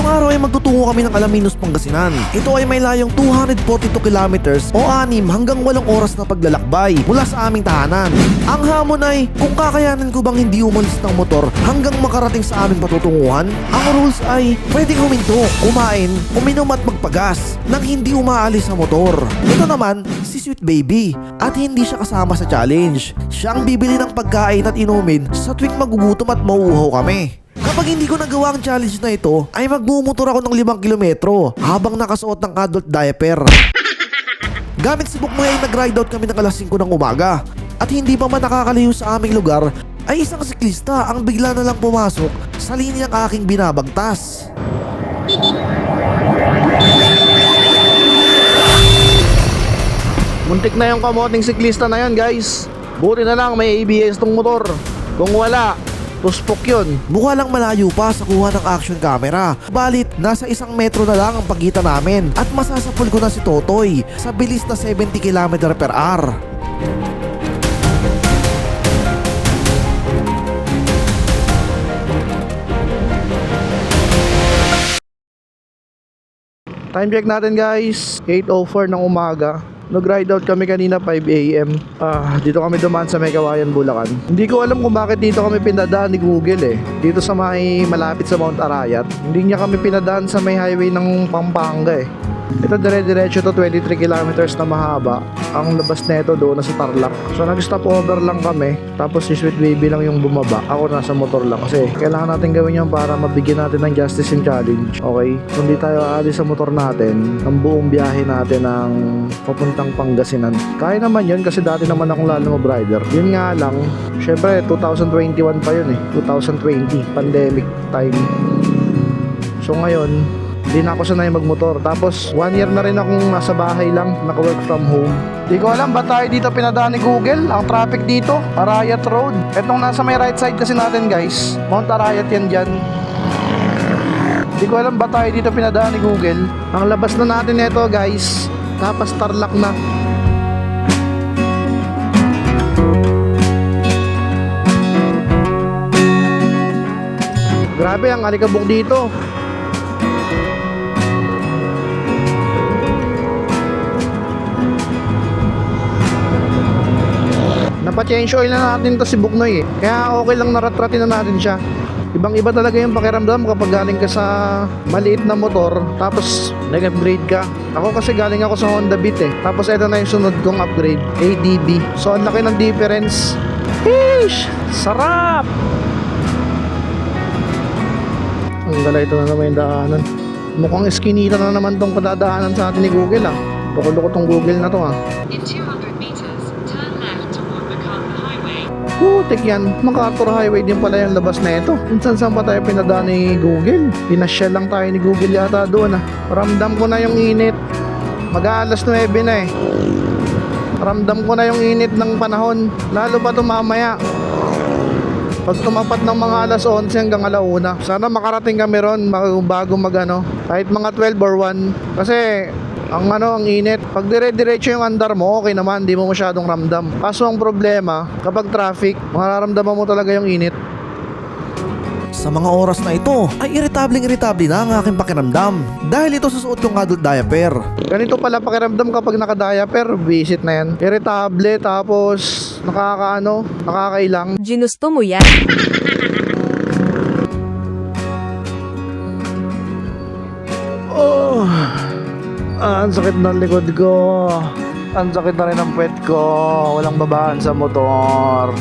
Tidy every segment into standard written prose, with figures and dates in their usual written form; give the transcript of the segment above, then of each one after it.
araw ay magtutungo kami ng Alaminos, Pangasinan. Ito ay may layong 242 kilometers o 6 hanggang 8 oras na paglalakbay mula sa aming tahanan. Ang hamon ay kung kakayanin ko bang hindi umalis ng motor hanggang makarating sa aming patutunguhan. Ang rules ay pwedeng huminto, kumain, uminom at magpagas nang hindi umaalis sa motor. Ito naman si Sweet Baby at hindi siya kasama sa challenge. Siya ang bibili ng pagkain at inumin sa tuwing magugutom at mauuhaw kami. Kapag hindi ko nagawa ang challenge na ito, ay magmumotor ako ng 5 kilometro habang nakasuot ng adult diaper. Gamit si Buknoy ay nag-ride out kami ng alas 5 ng umaga. At hindi pa man nakakalayo sa aming lugar, ay isang siklista ang bigla na lang pumasok sa linyang aking binabagtas. Muntik na yung kamoting siklista na yan, guys. Buti na lang may ABS tong motor. Kung wala, tuspok yun. Mukha lang malayo pa sa kuha ng action camera. Balit, nasa 1 metro na lang ang pagitan namin at masasapul ko na si Totoy sa bilis na 70 km/h. Time check natin, guys, 8:04 ng umaga. Nag-ride out kami kanina 5 AM. Dito kami dumaan sa Megawayan, Bulacan. Hindi ko alam kung bakit dito kami pinadaan ni Google eh. Dito sa may malapit sa Mount Arayat. Hindi niya kami pinadaan sa may highway ng Pampanga eh. Ito dire-diretso to 23 kilometers na mahaba. Ang labas nito doon na sa Tarlac. So nag-stop over lang kami. Tapos si Sweet Baby lang yung bumaba. Ako nasa motor lang kasi kailangan natin gawin yun para mabigyan natin ng Justice in Challenge. Okay? Kung di tayo aalis sa motor natin, ang buong biyahe natin ng papuntang Pangasinan. Kaya naman yun kasi dati naman akong Lalamove rider. Yun nga lang, syempre 2021 pa yun eh. 2020, pandemic time. So ngayon, hindi na ako sanay magmotor. Tapos 1 year na rin akong nasa bahay lang, naka-work from home. Di ko alam ba tayo dito pinadaan ni Google. Ang traffic dito, Arayat Road. Etong nasa may right side kasi natin, guys, Mount Arayat yan dyan. Di ko alam ba tayo dito pinadaan ni Google. Ang labas na natin nito, guys, tapos Tarlac na. Grabe ang alikabok dito. Napa-change oil na natin to si Buknoy eh. Kaya okay lang naratratin na natin siya. Ibang iba talaga yung pakiramdam kapag galing ka sa maliit na motor tapos nag-upgrade ka. Ako kasi galing ako sa Honda Beat eh. Tapos ito na yung sunod kong upgrade, ADB. So ang laki ng difference. Sheesh! Sarap! Ang gala, ito na naman yung daanan. Mukhang eskinita na naman tong padadaanan sa atin ni Google ah. Loko-loko tong Google na to ah. In 200 meters, turn left toward MacArthur Highway. Putik yan, MacArthur Highway din pala yung labas na ito. Minsan saan pa tayo pinadaan ni Google? Pinasya lang tayo ni Google yata doon ah. Ramdam ko na yung init. Mag-aalas 9 na eh. Ramdam ko na yung init ng panahon. Lalo pa ito mamaya. Pag tumapat ng mga alas 11 hanggang alauna. Sana makarating kami ron bago magano. Kahit mga 12 or 1. Kasi ang init. Pag dire-diretso yung andar mo, okay naman, di mo masyadong ramdam. Kaso ang problema, kapag traffic, mararamdaman mo talaga yung init. Sa mga oras na ito, ay irritable na ang aking pakiramdam dahil ito susuot kong adult diaper. Ganito pala pakiramdam kapag naka-diaper, visit na yan. Irritable, tapos nakakailang. Ginusto mo yan? Oh, ang sakit ng likod ko. Ang sakit na rin ng puwet ko. Walang babaan sa motor.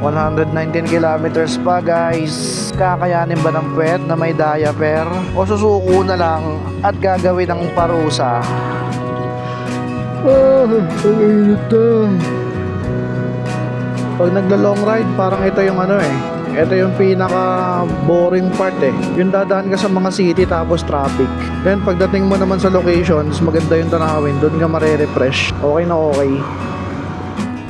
119 kilometers pa, guys. Kakayanin ba ng puwet na may diaper? O susuko na lang at gagawin ng parusa? Ang init na. Pag nagla-long ride, parang ito yung ito yung pinaka boring part eh. Yung dadaan ka sa mga city tapos traffic. Then pagdating mo naman sa locations, maganda yung tanawin, doon ka mare-refresh. Okay na okay.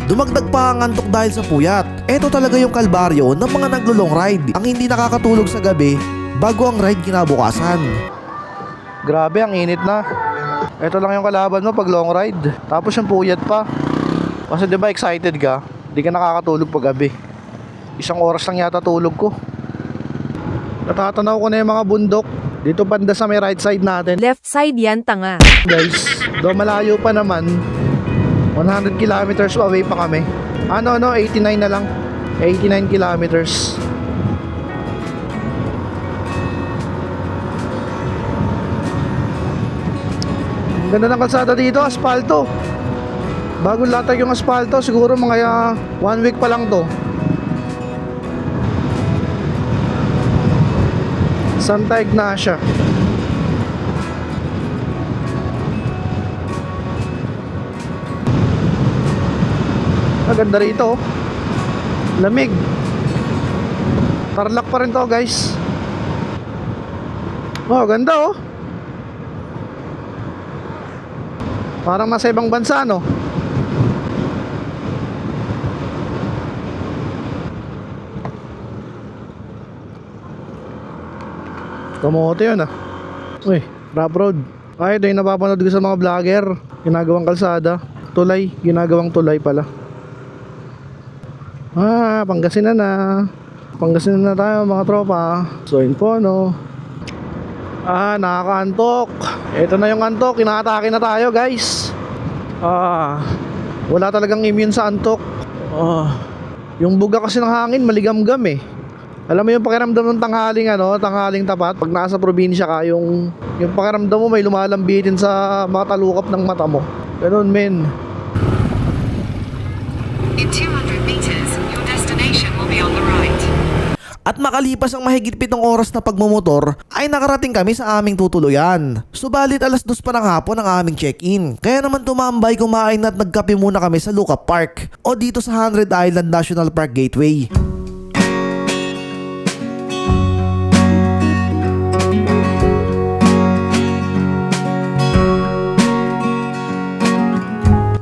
Dumagdag pa ang antok dahil sa puyat. Ito talaga yung kalbaryo ng mga naglo-long ride. Ang hindi nakakatulog sa gabi bago ang ride kinabukasan. Grabe, ang init na. Ito lang yung kalaban mo pag long ride. Tapos yung puyat pa. Kasi diba excited ka, di ka nakakatulog pag gabi. 1 oras lang yata tulog ko. Natatanaw ko na yung mga bundok. Dito banda sa may right side natin. Left side yan, tanga. Guys, do malayo pa naman. 100 kilometers away pa kami. 89 na lang. 89 kilometers. Ang ganda ng kalsada dito, aspalto. Bagong latag yung aspalto, siguro mga 1 week pa lang to. Santa Ignacia. Ganda rito, oh. Lamig. Tarlac pa rin to, guys. Oh, ganda, oh. Parang nasa ibang bansa, no? Kamote yun, ah. Uy, rough road. Ay, ito yung napapanood ko sa mga vlogger. Ginagawang kalsada. Tulay, ginagawang tulay pala. Pangasinan na. Pangasinan na tayo, mga tropa. So, yun po, no. Nakakaantok. Ito na yung antok, inaatake na tayo, guys. Wala talagang immune sa antok. Yung buga kasi ng hangin, maligamgam eh. Alam mo yung pakiramdam ng tanghaling tapat. Pag nasa probinsya ka, yung pakiramdam mo may lumalambitin sa mga talukap ng mata mo. Ganun, men. In 200 meters, your destination will be on the right. At makalipas ang mahigit 7 oras na pagmumotor, ay nakarating kami sa aming tutuluyan. Subalit alas 2 pa ng hapon ang aming check-in. Kaya naman tumambay, kumain at nagkape muna kami sa Lookout Park o dito sa 100 Island National Park Gateway.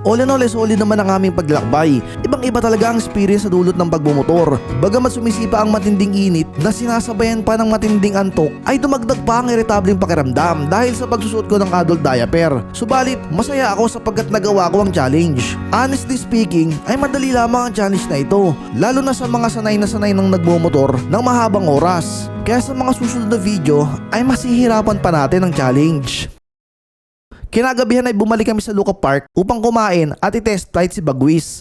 All in all, solid naman ang aming paglalakbay. Ibang-iba talaga ang experience sa dulot ng pagbumotor. Bagamat sumisipa ang matinding init na sinasabayan pa ng matinding antok, ay dumagdag pa ang irritableng pakiramdam dahil sa pagsusuot ko ng adult diaper. Subalit, masaya ako sapagkat nagawa ko ang challenge. Honestly speaking, ay madali lamang ang challenge na ito, lalo na sa mga sanay na sanay ng nagbumotor ng mahabang oras. Kaya sa mga susunod na video, ay masihirapan pa natin ang challenge. Kinagabihan ay bumalik kami sa Lookout Park upang kumain at i-test flight si Bagwis.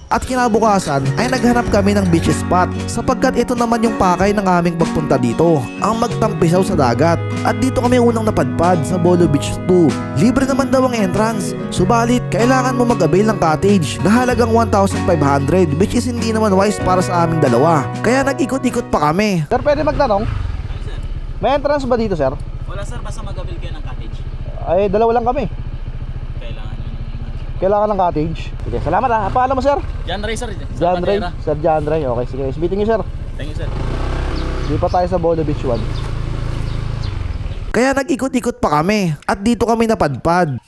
At kinabukasan ay naghanap kami ng beach spot sapagkat ito naman yung pakay ng aming pagpunta dito, ang magtampisaw sa dagat. At dito kami unang napadpad sa Bolo Beach 2. Libre naman daw ang entrance, subalit kailangan mo mag-avail ng cottage na halagang 1,500, which is hindi naman wise para sa aming dalawa. Kaya nag-ikot-ikot pa kami. Sir, pwede magtanong? May entrance ba dito, sir? Wala sir, basta mag-avail kayo ng cottage. Ay, dalawa lang kami. Kailangan nyo ng Kailangan ng cottage. Sige, salamat ha. Paalam mo, sir? John Ray, sir. John Ray. Sir John Ray. Okay, sige. Meeting niyo, sir. Thank you, sir. Di pa tayo sa Bolo Beach 1. Kaya nag-ikot-ikot pa kami at dito kami napadpad.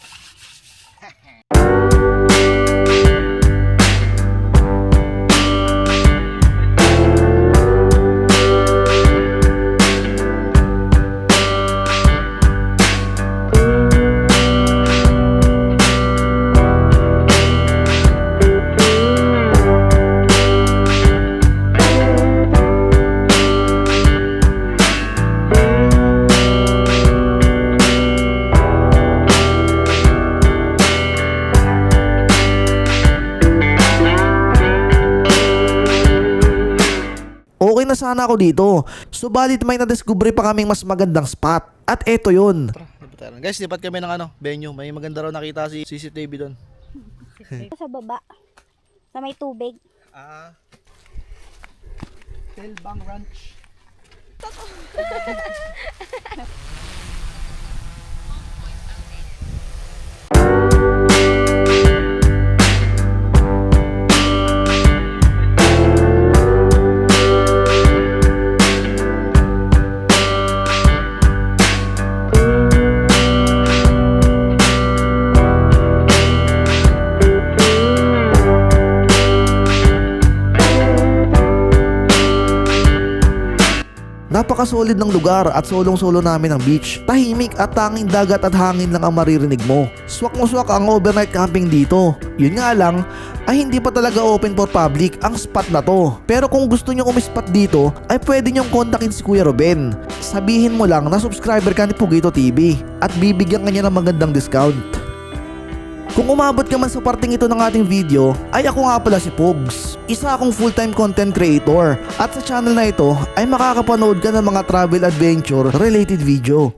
Okay na sana ako dito. Subalit may nadiskubre pa kaming mas magandang spot. At eto yun. Guys, lipat kami ng venue. May maganda raw nakita si CCTV doon. Sa baba. Sa may tubig. Telbang Ranch. Napakasolid ng lugar at solong-solo namin ang beach. Tahimik at tanging dagat at hangin lang ang maririnig mo. Swak mo swak ang overnight camping dito. Yun nga lang, ay hindi pa talaga open for public ang spot na to. Pero kung gusto nyo umispat dito, ay pwede nyong kontakin si Kuya Ruben. Sabihin mo lang na subscriber ka ni Pugito TV at bibigyan ka niya ng magandang discount. Kung umabot ka man sa parting ito ng ating video, ay ako nga pala si Pugs. Isa akong full-time content creator at sa channel na ito ay makakapanood ka ng mga travel adventure related video.